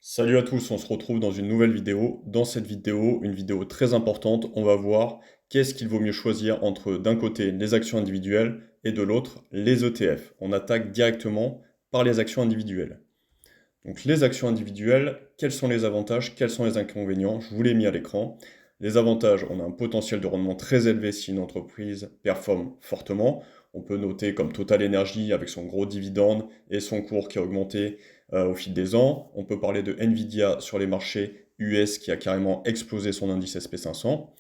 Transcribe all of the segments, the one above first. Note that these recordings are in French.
Salut à tous, on se retrouve dans une nouvelle vidéo. Dans cette vidéo, une vidéo très importante, on va voir qu'est-ce qu'il vaut mieux choisir entre d'un côté les actions individuelles et de l'autre les ETF. On attaque directement par les actions individuelles. Donc les actions individuelles, quels sont les avantages, quels sont les inconvénients? Je vous l'ai mis à l'écran. Les avantages, on a un potentiel de rendement très élevé si une entreprise performe fortement. On peut noter comme Total Energy avec son gros dividende et son cours qui a augmenté au fil des ans. On peut parler de Nvidia sur les marchés US qui a carrément explosé son indice SP500.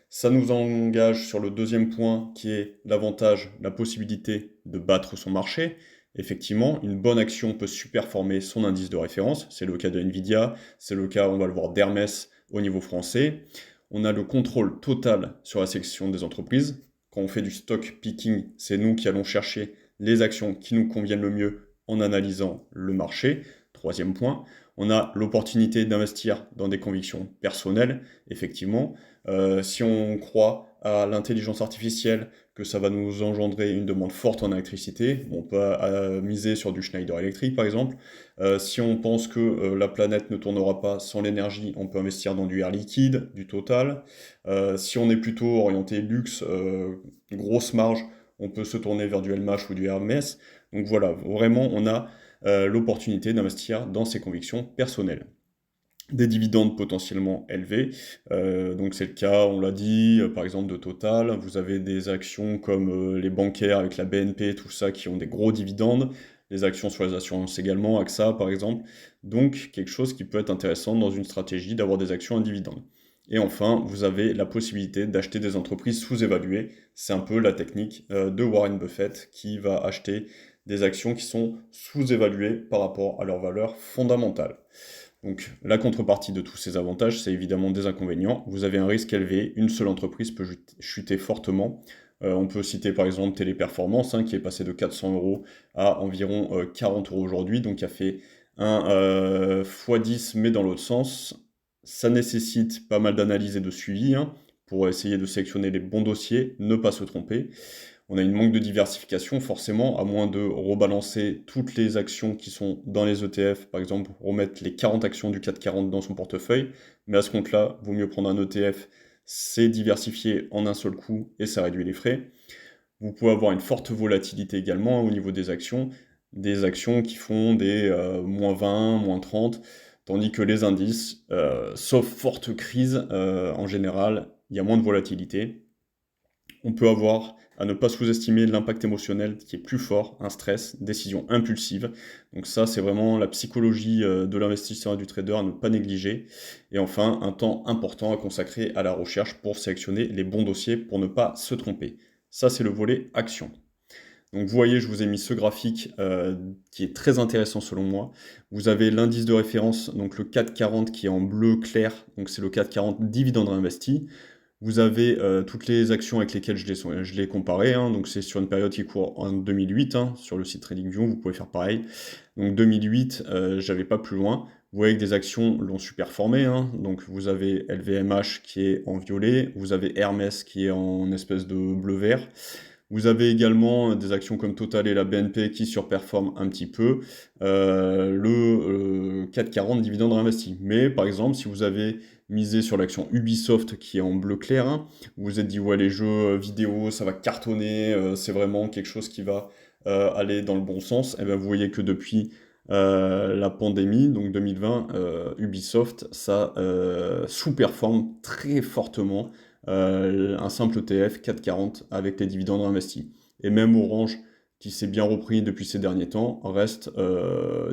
Ça nous engage sur le deuxième point qui est l'avantage, la possibilité de battre son marché. Effectivement, une bonne action peut superformer son indice de référence. C'est le cas de Nvidia, c'est le cas, on va le voir, d'Hermès au niveau français. On a le contrôle total sur la sélection des entreprises. Quand on fait du stock picking, c'est nous qui allons chercher les actions qui nous conviennent le mieux en analysant le marché. Troisième point, on a l'opportunité d'investir dans des convictions personnelles, effectivement. Si on croit à l'intelligence artificielle, que ça va nous engendrer une demande forte en électricité, on peut miser sur du Schneider Electric par exemple. Si on pense que la planète ne tournera pas sans l'énergie, on peut investir dans du Air Liquide, du Total. Si on est plutôt orienté luxe, grosse marge, on peut se tourner vers du LMH ou du Hermès. Donc voilà, vraiment on a l'opportunité d'investir dans ses convictions personnelles. Des dividendes potentiellement élevés, donc c'est le cas, on l'a dit, par exemple de Total. Vous avez des actions comme les bancaires avec la BNP, tout ça, qui ont des gros dividendes, des actions sur les assurances également, AXA par exemple, donc quelque chose qui peut être intéressant dans une stratégie d'avoir des actions à dividendes. Et enfin, vous avez la possibilité d'acheter des entreprises sous-évaluées, c'est un peu la technique de Warren Buffett qui va acheter des actions qui sont sous-évaluées par rapport à leur valeur fondamentale. Donc la contrepartie de tous ces avantages, c'est évidemment des inconvénients. Vous avez un risque élevé, une seule entreprise peut chuter fortement. On peut citer par exemple Téléperformance, qui est passé de 400 euros à environ 40 euros aujourd'hui, donc qui a fait un x10 mais dans l'autre sens. Ça nécessite pas mal d'analyse et de suivi pour essayer de sélectionner les bons dossiers, ne pas se tromper. On a une manque de diversification, forcément, à moins de rebalancer toutes les actions qui sont dans les ETF, par exemple, remettre les 40 actions du CAC 40 dans son portefeuille, mais à ce compte-là, vaut mieux prendre un ETF, c'est diversifié en un seul coup et ça réduit les frais. Vous pouvez avoir une forte volatilité également au niveau des actions qui font des moins 20, moins 30, tandis que les indices, sauf forte crise, en général, il y a moins de volatilité. On peut avoir à ne pas sous-estimer l'impact émotionnel qui est plus fort, un stress, décision impulsive. Donc ça, c'est vraiment la psychologie de l'investisseur et du trader à ne pas négliger. Et enfin, un temps important à consacrer à la recherche pour sélectionner les bons dossiers pour ne pas se tromper. Ça, c'est le volet action. Donc vous voyez, je vous ai mis ce graphique qui est très intéressant selon moi. Vous avez l'indice de référence, donc le 440 qui est en bleu clair, donc c'est le 440 dividende réinvesti. Vous avez toutes les actions avec lesquelles je l'ai comparé, donc c'est sur une période qui court en 2008, sur le site TradingView, vous pouvez faire pareil. Donc 2008, j'avais pas plus loin. Vous voyez que des actions l'ont superformé, donc vous avez LVMH qui est en violet, vous avez Hermès qui est en espèce de bleu-vert. Vous avez également des actions comme Total et la BNP qui surperforment un petit peu le 440 dividende réinvesti. Mais par exemple, si vous avez misé sur l'action Ubisoft qui est en bleu clair, vous vous êtes dit ouais les jeux vidéo ça va cartonner, c'est vraiment quelque chose qui va aller dans le bon sens, et bien vous voyez que depuis la pandémie, donc 2020, Ubisoft, ça sous-performe très fortement un simple ETF 440 avec les dividendes investis. Et même Orange, qui s'est bien repris depuis ces derniers temps, reste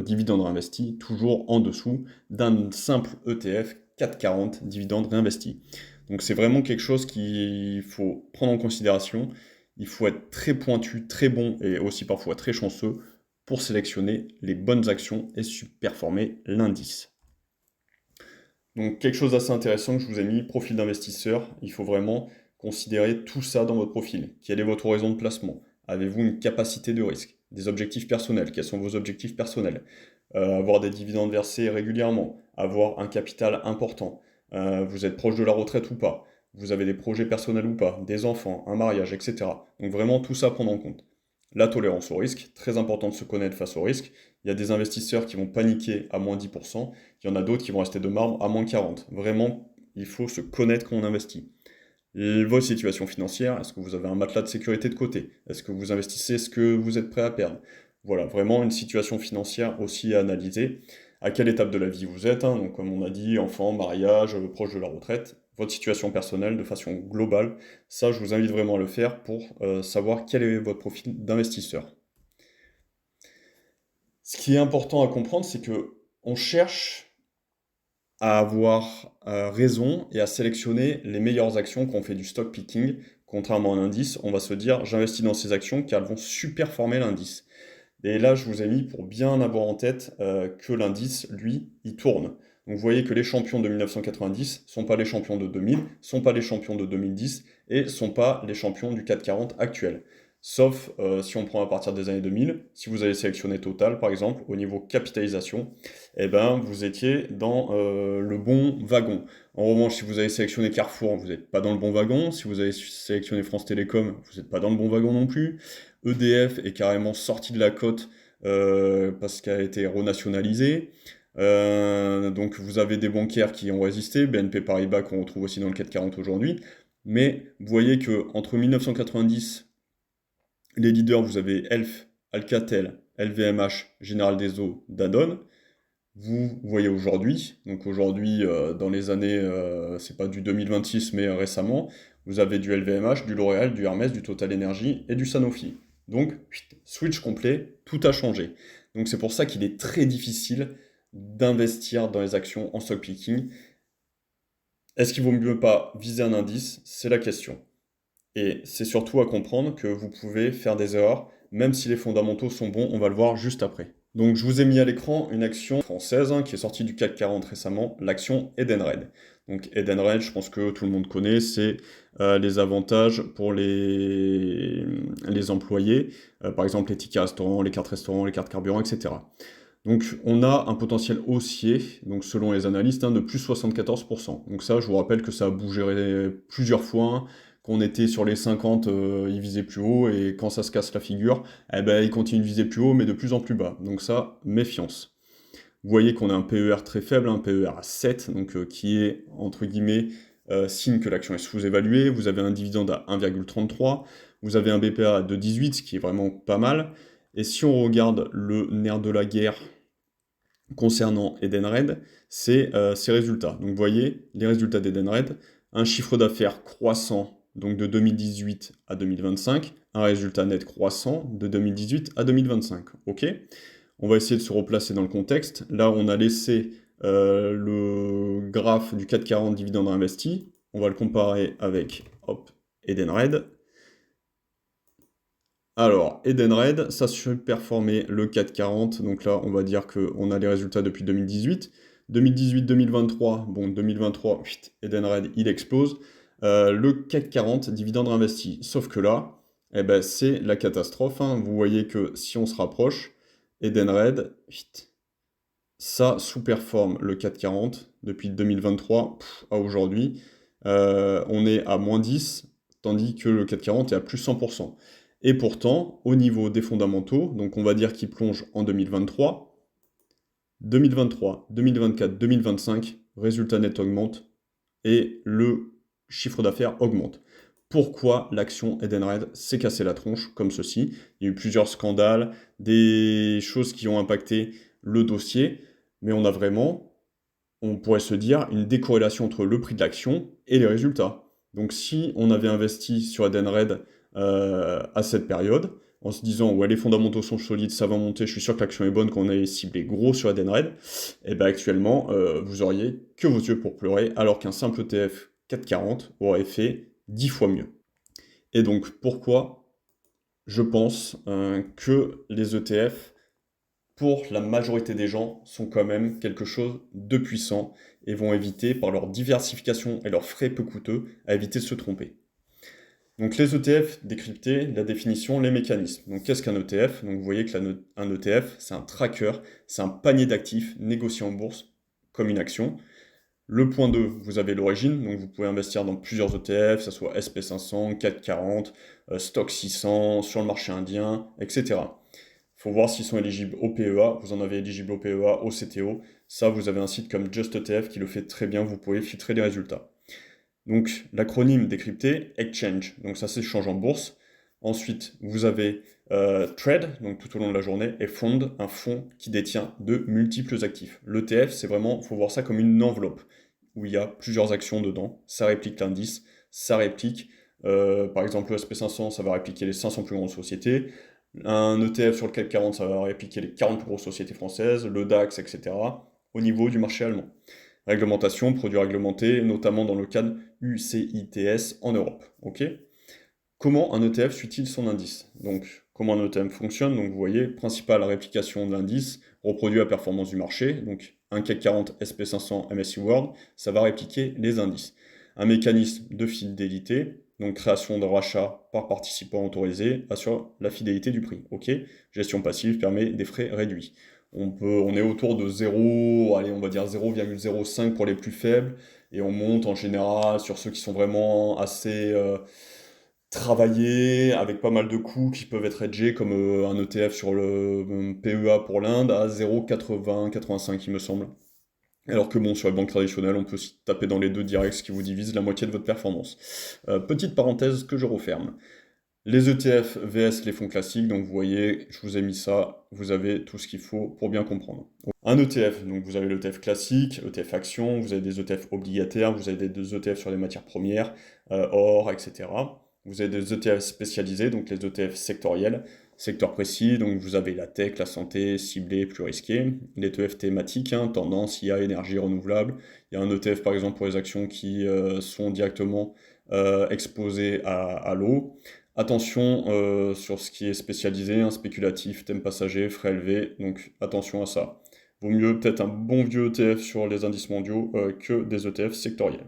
dividende réinvesti, toujours en dessous d'un simple ETF 440 dividendes réinvestis. Donc c'est vraiment quelque chose qu'il faut prendre en considération. Il faut être très pointu, très bon et aussi parfois très chanceux pour sélectionner les bonnes actions et performer l'indice. Donc quelque chose d'assez intéressant que je vous ai mis, profil d'investisseur, il faut vraiment considérer tout ça dans votre profil. Quel est votre horizon de placement? Avez-vous une capacité de risque? Des objectifs personnels? Quels sont vos objectifs personnels? Avoir des dividendes versés régulièrement? Avoir un capital important? Vous êtes proche de la retraite ou pas? Vous avez des projets personnels ou pas? Des enfants? Un mariage, etc. Donc vraiment tout ça à prendre en compte. la tolérance au risque, très important de se connaître face au risque. Il y a des investisseurs qui vont paniquer à moins 10%, il y en a d'autres qui vont rester de marbre à moins 40%. Vraiment, il faut se connaître quand on investit. Votre situation financière, est-ce que vous avez un matelas de sécurité de côté? Est-ce que vous investissez ce que vous êtes prêt à perdre? Voilà, vraiment une situation financière aussi à analyser. À quelle étape de la vie vous êtes, hein, donc comme on a dit, enfant, mariage, proche de la retraite, votre situation personnelle de façon globale, ça je vous invite vraiment à le faire pour savoir quel est votre profil d'investisseur. Ce qui est important à comprendre, c'est que on cherche à avoir raison et à sélectionner les meilleures actions quand on fait du stock picking. Contrairement à l'indice, on va se dire j'investis dans ces actions car elles vont super former l'indice. Et là, je vous ai mis pour bien avoir en tête que l'indice, lui, il tourne. Donc vous voyez que les champions de 1990 ne sont pas les champions de 2000, ne sont pas les champions de 2010 et ne sont pas les champions du CAC 40 actuel. Sauf si on prend à partir des années 2000, si vous avez sélectionné Total par exemple, au niveau capitalisation, eh ben, vous étiez dans le bon wagon. En revanche, si vous avez sélectionné Carrefour, vous n'êtes pas dans le bon wagon. Si vous avez sélectionné France Télécom, vous n'êtes pas dans le bon wagon non plus. EDF est carrément sorti de la cote parce qu'elle a été renationalisée. Donc vous avez des bancaires qui ont résisté, BNP Paribas qu'on retrouve aussi dans le CAC 40 aujourd'hui. Mais vous voyez que entre 1990, les leaders, vous avez Elf, Alcatel, LVMH, Général des Eaux, Danone. Vous voyez aujourd'hui, donc aujourd'hui dans les années, c'est pas du 2026 mais récemment, vous avez du LVMH, du L'Oréal, du Hermès, du Total Energy et du Sanofi. Donc, switch complet, tout a changé. Donc c'est pour ça qu'il est très difficile d'investir dans les actions en stock picking. Est-ce qu'il vaut mieux pas viser un indice? C'est la question. Et c'est surtout à comprendre que vous pouvez faire des erreurs, même si les fondamentaux sont bons, on va le voir juste après. Donc je vous ai mis à l'écran une action française qui est sortie du CAC 40 récemment, l'action Edenred. Donc Edenred, je pense que tout le monde connaît, c'est les avantages pour les employés, par exemple les tickets restaurants, les cartes restaurants, les cartes carburant, etc. Donc on a un potentiel haussier, donc selon les analystes, de plus 74%. Donc ça, je vous rappelle que ça a bougé plusieurs fois, qu'on était sur les 50, il visait plus haut, et quand ça se casse la figure, eh ben, il continue de viser plus haut, mais de plus en plus bas. Donc ça, méfiance. Vous voyez qu'on a un PER très faible, un PER à 7, donc qui est, entre guillemets, signe que l'action est sous-évaluée. Vous avez un dividende à 1,33, vous avez un BPA de 18, ce qui est vraiment pas mal. Et si on regarde le nerf de la guerre concernant Edenred, c'est ses résultats. Donc vous voyez, les résultats d'Edenred, un chiffre d'affaires croissant donc de 2018 à 2025, un résultat net croissant de 2018 à 2025. Ok. On va essayer de se replacer dans le contexte. Là, on a laissé le graphe du CAC 40 dividende investi. On va le comparer avec Edenred. Alors, Edenred, ça surperformait le CAC 40, donc là, on va dire qu'on a les résultats depuis 2018. 2018-2023, bon, 2023, Edenred, il explose. Le CAC 40, dividende investi. Sauf que là, eh ben, c'est la catastrophe. Vous voyez que si on se rapproche, Edenred, ça sous-performe le CAC 40 depuis 2023 à aujourd'hui. On est à moins 10, tandis que le CAC 40 est à plus 100%. Et pourtant, au niveau des fondamentaux, donc on va dire qu'il plonge en 2023, 2023, 2024, 2025, résultat net augmente et le chiffre d'affaires augmente. Pourquoi l'action Edenred s'est cassée la tronche comme ceci? Il y a eu plusieurs scandales, des choses qui ont impacté le dossier, mais on a vraiment, on pourrait se dire, une décorrélation entre le prix de l'action et les résultats. Donc si on avait investi sur Edenred à cette période, en se disant ouais les fondamentaux sont solides, ça va monter, je suis sûr que l'action est bonne, qu'on ait ciblé gros sur Edenred, et bien actuellement vous auriez que vos yeux pour pleurer, alors qu'un simple ETF 440 aurait fait 10 fois mieux. Et donc pourquoi je pense que les ETF, pour la majorité des gens, sont quand même quelque chose de puissant et vont éviter, par leur diversification et leurs frais peu coûteux, à éviter de se tromper. Donc les ETF, décrypter, la définition, les mécanismes. Donc qu'est-ce qu'un ETF? Donc vous voyez qu'un ETF, c'est un tracker, c'est un panier d'actifs négocié en bourse comme une action. Le point 2, vous avez l'origine, donc vous pouvez investir dans plusieurs ETF, que ce soit SP500, CAC 40, Stock 600, sur le marché indien, etc. Il faut voir s'ils sont éligibles au PEA, vous en avez éligible au PEA, au CTO. Ça, vous avez un site comme JustETF qui le fait très bien, vous pouvez filtrer les résultats. Donc, l'acronyme décrypté, Exchange, donc ça s'échange en bourse. Ensuite, vous avez Trade, donc tout au long de la journée, et Fund, un fonds qui détient de multiples actifs. L'ETF, c'est vraiment, il faut voir ça comme une enveloppe, où il y a plusieurs actions dedans. Ça réplique l'indice, ça réplique, par exemple, le SP500, ça va répliquer les 500 plus grandes sociétés. Un ETF sur le CAC 40, ça va répliquer les 40 plus grosses sociétés françaises, le DAX, etc., au niveau du marché allemand. Réglementation, produits réglementés, notamment dans le cadre UCITS en Europe. Ok. Comment un ETF suit-il son indice? Donc, comment un ETF fonctionne? Donc, vous voyez, principale réplication de l'indice, reproduit la performance du marché. Donc, un CAC 40 SP500 MSCI World, ça va répliquer les indices. Un mécanisme de fidélité, donc création de rachats par participant autorisé, assure la fidélité du prix. Ok. Gestion passive permet des frais réduits. On est autour de 0, allez, on va dire 0,05 pour les plus faibles, et on monte en général sur ceux qui sont vraiment assez travaillés, avec pas mal de coûts qui peuvent être hedgés, comme un ETF sur le PEA pour l'Inde, à 0,80-85 il me semble. Alors que bon, sur les banques traditionnelles, on peut se taper dans les deux directs, ce qui vous divise la moitié de votre performance. Petite parenthèse que je referme. Les ETF vs les fonds classiques, donc vous voyez, je vous ai mis ça, vous avez tout ce qu'il faut pour bien comprendre. Un ETF, donc vous avez l'ETF classique, ETF action, vous avez des ETF obligataires, vous avez des ETF sur les matières premières, or, etc. Vous avez des ETF spécialisés, donc les ETF sectoriels, secteur précis, donc vous avez la tech, la santé, ciblé, plus risqué. Les ETF thématiques, tendance, IA, énergie renouvelable. Il y a un ETF par exemple pour les actions qui sont directement exposées à l'eau. Attention sur ce qui est spécialisé, spéculatif, thème passager, frais élevés, donc attention à ça. Vaut mieux peut-être un bon vieux ETF sur les indices mondiaux que des ETF sectoriels.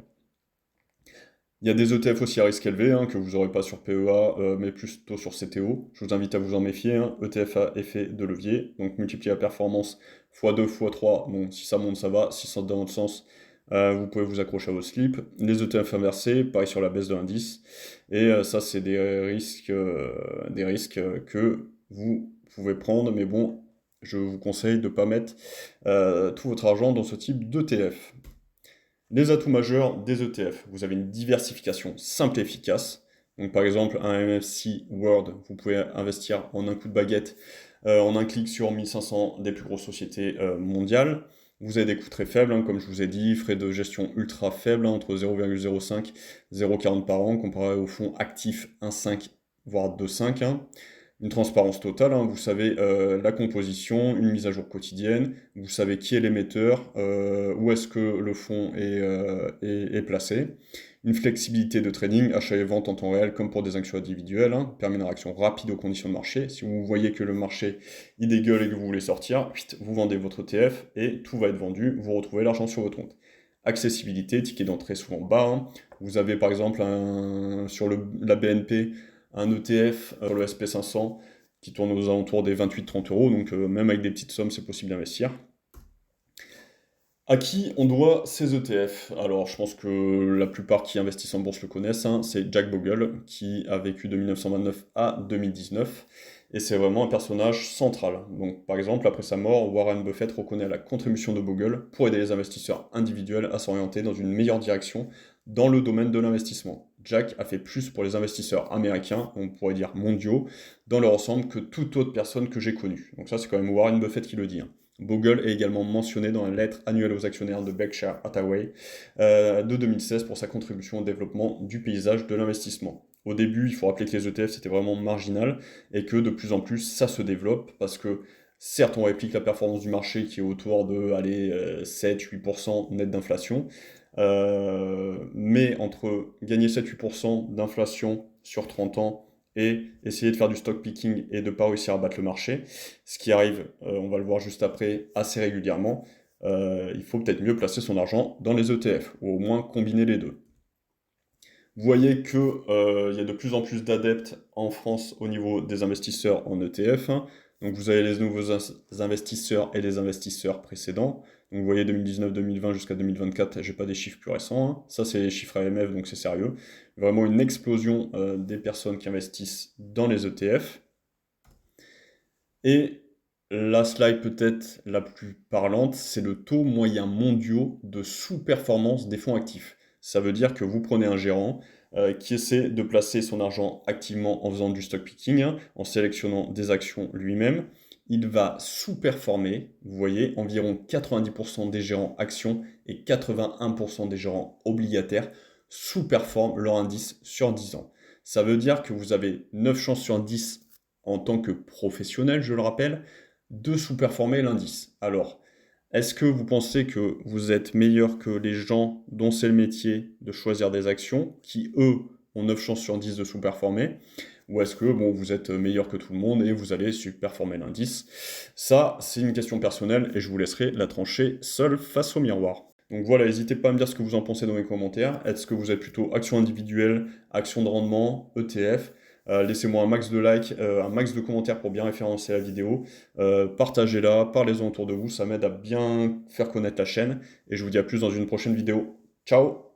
Il y a des ETF aussi à risque élevé que vous n'aurez pas sur PEA, mais plutôt sur CTO. Je vous invite à vous en méfier. ETF à effet de levier, donc multiplier la performance x2, x3. Bon, si ça monte, ça va. Si ça dans l'autre sens, vous pouvez vous accrocher à vos slips. Les ETF inversés, pareil sur la baisse de l'indice. Et ça, c'est des risques que vous pouvez prendre. Mais bon, je vous conseille de ne pas mettre tout votre argent dans ce type d'ETF. Les atouts majeurs des ETF, vous avez une diversification simple et efficace. Donc par exemple, un MSCI World, vous pouvez investir en un coup de baguette, en un clic sur 1500 des plus grosses sociétés mondiales. Vous avez des coûts très faibles, comme je vous ai dit, frais de gestion ultra faibles, entre 0,05 et 0,40 par an, comparé au fonds actif 1,5 voire 2,5. Une transparence totale, vous savez la composition, une mise à jour quotidienne, vous savez qui est l'émetteur, où est-ce que le fonds est placé. Une flexibilité de trading, achat et vente en temps réel comme pour des actions individuelles, permet une réaction rapide aux conditions de marché. Si vous voyez que le marché il dégueule et que vous voulez sortir, vous vendez votre ETF et tout va être vendu, vous retrouvez l'argent sur votre compte. Accessibilité, ticket d'entrée souvent bas. Vous avez par exemple sur la BNP un ETF sur le SP500 qui tourne aux alentours des 28-30 euros, donc même avec des petites sommes, c'est possible d'investir. À qui on doit ces ETF? Alors, je pense que la plupart qui investissent en bourse le connaissent, c'est Jack Bogle, qui a vécu de 1929 à 2019, et c'est vraiment un personnage central. Donc, par exemple, après sa mort, Warren Buffett reconnaît la contribution de Bogle pour aider les investisseurs individuels à s'orienter dans une meilleure direction dans le domaine de l'investissement. Jack a fait plus pour les investisseurs américains, on pourrait dire mondiaux, dans leur ensemble que toute autre personne que j'ai connue. Donc ça, c'est quand même Warren Buffett qui le dit. Bogle est également mentionné dans la lettre annuelle aux actionnaires de Berkshire Hathaway de 2016 pour sa contribution au développement du paysage de l'investissement. Au début, il faut rappeler que les ETF c'était vraiment marginal et que de plus en plus ça se développe parce que certes on réplique la performance du marché qui est autour de 7-8% net d'inflation, mais entre gagner 7-8% d'inflation sur 30 ans et essayer de faire du stock picking et de ne pas réussir à battre le marché, ce qui arrive, on va le voir juste après, assez régulièrement, il faut peut-être mieux placer son argent dans les ETF, ou au moins combiner les deux. Vous voyez qu'il y a de plus en plus d'adeptes en France au niveau des investisseurs en ETF. Donc vous avez les nouveaux investisseurs et les investisseurs précédents. Donc vous voyez 2019-2020 jusqu'à 2024, j'ai pas des chiffres plus récents, hein. Ça c'est les chiffres AMF, donc c'est sérieux. Vraiment une explosion des personnes qui investissent dans les ETF. Et la slide peut-être la plus parlante, c'est le taux moyen mondial de sous-performance des fonds actifs. Ça veut dire que vous prenez un gérant qui essaie de placer son argent activement en faisant du stock picking, hein, en sélectionnant des actions lui-même. Il va sous-performer, vous voyez, environ 90% des gérants actions et 81% des gérants obligataires sous-performent leur indice sur 10 ans. Ça veut dire que vous avez 9 chances sur 10 en tant que professionnel, je le rappelle, de sous-performer l'indice. Alors, est-ce que vous pensez que vous êtes meilleur que les gens dont c'est le métier de choisir des actions, qui eux ont 9 chances sur 10 de sous-performer, ou est-ce que bon, vous êtes meilleur que tout le monde et vous allez sous-performer l'indice? Ça, c'est une question personnelle et je vous laisserai la trancher seul face au miroir. Donc voilà, n'hésitez pas à me dire ce que vous en pensez dans les commentaires. Est-ce que vous êtes plutôt action individuelle, action de rendement, ETF? Laissez-moi un max de likes, un max de commentaires pour bien référencer la vidéo. Partagez-la, parlez-en autour de vous, ça m'aide à bien faire connaître la chaîne. Et je vous dis à plus dans une prochaine vidéo. Ciao!